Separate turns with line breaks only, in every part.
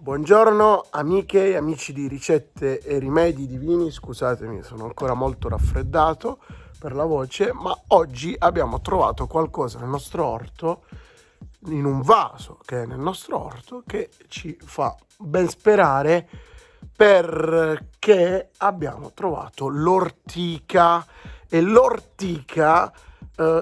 Buongiorno amiche e amici di Ricette e Rimedi Divini, scusatemi, sono ancora molto raffreddato per la voce, ma oggi abbiamo trovato qualcosa nel nostro orto, in un vaso che è nel nostro orto, che ci fa ben sperare perché abbiamo trovato l'ortica e l'ortica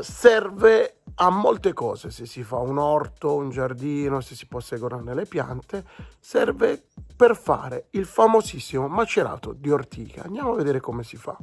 serve a molte cose. Se si fa un orto, un giardino, se si posseggono le piante, serve per fare il famosissimo macerato di ortica. Andiamo a vedere come si fa.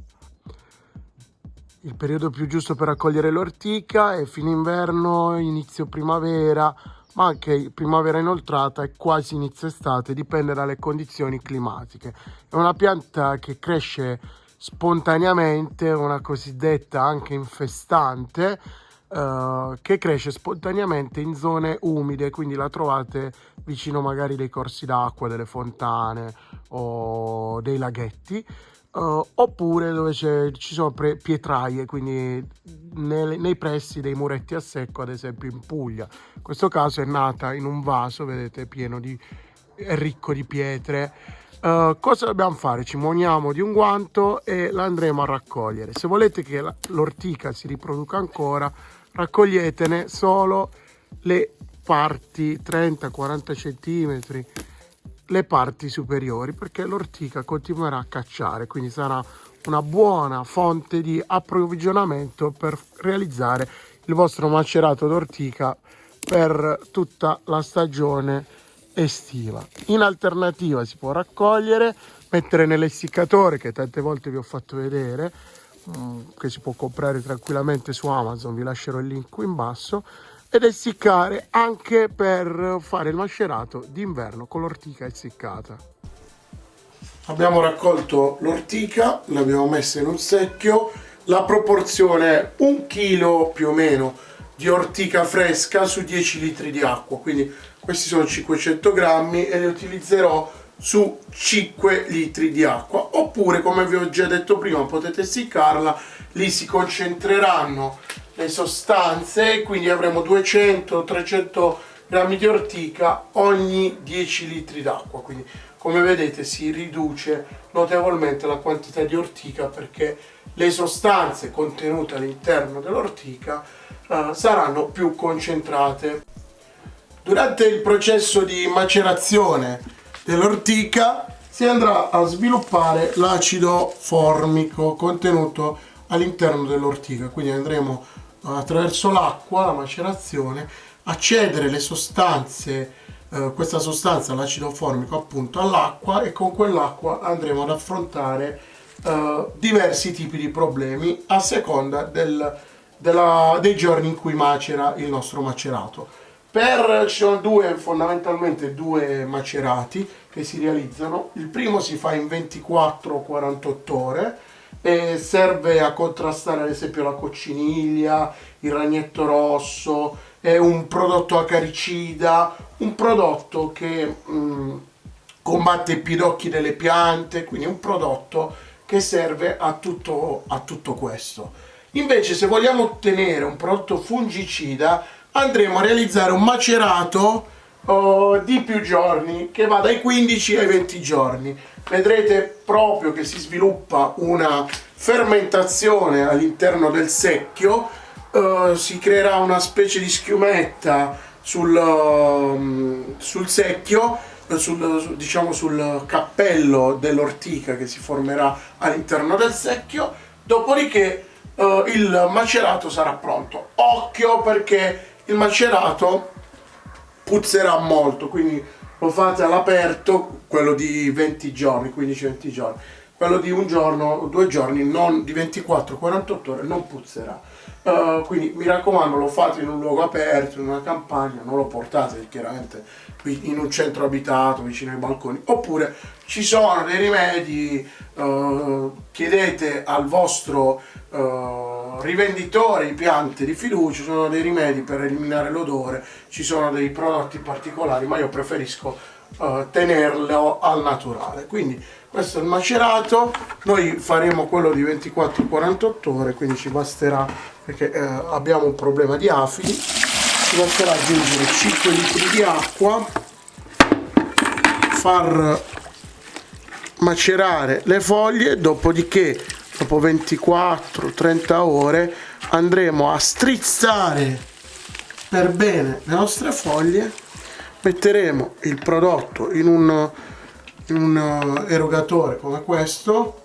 Il periodo più giusto per raccogliere l'ortica è fine inverno, inizio primavera, ma anche primavera inoltrata e quasi inizio estate, dipende dalle condizioni climatiche. È una pianta che cresce spontaneamente, una cosiddetta anche infestante, che cresce spontaneamente in zone umide, quindi la trovate vicino magari dei corsi d'acqua, delle fontane o dei laghetti, oppure dove ci sono pietraie, quindi nei pressi dei muretti a secco, ad esempio in Puglia. In questo caso è nata in un vaso, vedete, è ricco di pietre. Cosa dobbiamo fare? Ci muniamo di un guanto e la andremo a raccogliere. Se volete che l'ortica si riproduca ancora, raccoglietene solo le parti 30-40 centimetri, le parti superiori, perché l'ortica continuerà a cacciare, quindi sarà una buona fonte di approvvigionamento per realizzare il vostro macerato d'ortica per tutta la stagione estiva. In alternativa si può raccogliere, mettere nell'essiccatore, che tante volte vi ho fatto vedere, che si può comprare tranquillamente su Amazon, vi lascerò il link qui in basso, ed essiccare anche per fare il macerato d'inverno con l'ortica essiccata. Abbiamo raccolto l'ortica, l'abbiamo messa in un secchio, la proporzione è 1 chilo più o meno di ortica fresca su 10 litri di acqua, quindi questi sono 500 grammi e li utilizzerò su 5 litri di acqua, oppure come vi ho già detto prima potete essiccarla, lì si concentreranno le sostanze, quindi avremo 200-300 grammi di ortica ogni 10 litri d'acqua, quindi come vedete si riduce notevolmente la quantità di ortica perché le sostanze contenute all'interno dell'ortica saranno più concentrate. Durante il processo di macerazione dell'ortica si andrà a sviluppare l'acido formico contenuto all'interno dell'ortica, quindi andremo attraverso l'acqua, la macerazione, a cedere le sostanze, questa sostanza, l'acido formico appunto, all'acqua, e con quell'acqua andremo ad affrontare diversi tipi di problemi a seconda dei giorni in cui macera il nostro macerato. Ci sono fondamentalmente due macerati che si realizzano. Il primo si fa in 24-48 ore e serve a contrastare ad esempio la cocciniglia, il ragnetto rosso, è un prodotto acaricida, un prodotto che combatte i pidocchi delle piante, quindi un prodotto che serve a tutto questo. Invece, se vogliamo ottenere un prodotto fungicida, andremo a realizzare un macerato di più giorni, che va dai 15 ai 20 giorni. Vedrete proprio che si sviluppa una fermentazione all'interno del secchio, si creerà una specie di schiumetta sul secchio, diciamo sul cappello dell'ortica che si formerà all'interno del secchio, dopodiché il macerato sarà pronto. Occhio, perché il macerato puzzerà molto, quindi lo fate all'aperto, quello di 20 giorni, 15-20 giorni, quello di un giorno, 2 giorni, non di 24-48 ore, non puzzerà. Quindi mi raccomando, lo fate in un luogo aperto, in una campagna, non lo portate chiaramente in un centro abitato vicino ai balconi, oppure ci sono dei rimedi, chiedete al vostro rivenditore di piante di fiducia, ci sono dei rimedi per eliminare l'odore, ci sono dei prodotti particolari, ma io preferisco tenerlo al naturale. Quindi questo è il macerato, noi faremo quello di 24-48 ore, quindi ci basterà, perché abbiamo un problema di afidi, ci basterà aggiungere 5 litri di acqua far macerare le foglie, dopodiché dopo 24-30 ore andremo a strizzare per bene le nostre foglie, metteremo il prodotto in un erogatore come questo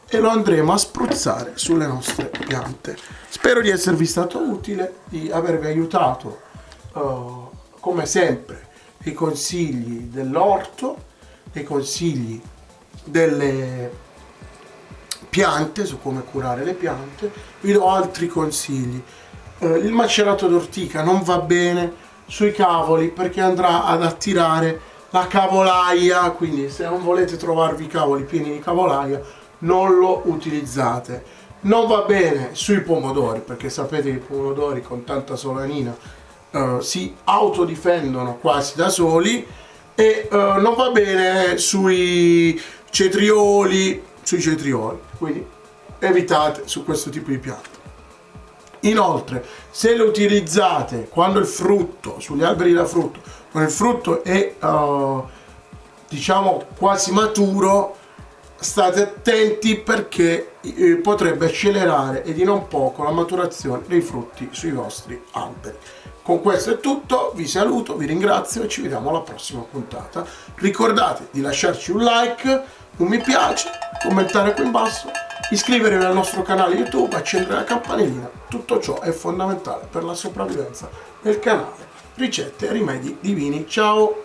e lo andremo a spruzzare sulle nostre piante. Spero di esservi stato utile, di avervi aiutato come sempre, i consigli dell'orto, i consigli delle piante, su come curare le piante. Vi do altri consigli. Il macerato d'ortica non va bene sui cavoli perché andrà ad attirare la cavolaia, quindi se non volete trovarvi i cavoli pieni di cavolaia non lo utilizzate. Non va bene sui pomodori perché sapete che i pomodori con tanta solanina si autodifendono quasi da soli, e non va bene sui cetrioli, quindi evitate su questo tipo di piante. Inoltre, se le utilizzate quando il frutto, sugli alberi da frutto, quando il frutto è diciamo quasi maturo, state attenti perché potrebbe accelerare e di non poco la maturazione dei frutti sui vostri alberi. Con questo è tutto, vi saluto, vi ringrazio e ci vediamo alla prossima puntata. Ricordate di lasciarci un like, un mi piace, commentare qui in basso, iscrivervi al nostro canale YouTube, accendere la campanellina. Tutto ciò è fondamentale per la sopravvivenza del canale Ricette e Rimedi Divini. Ciao!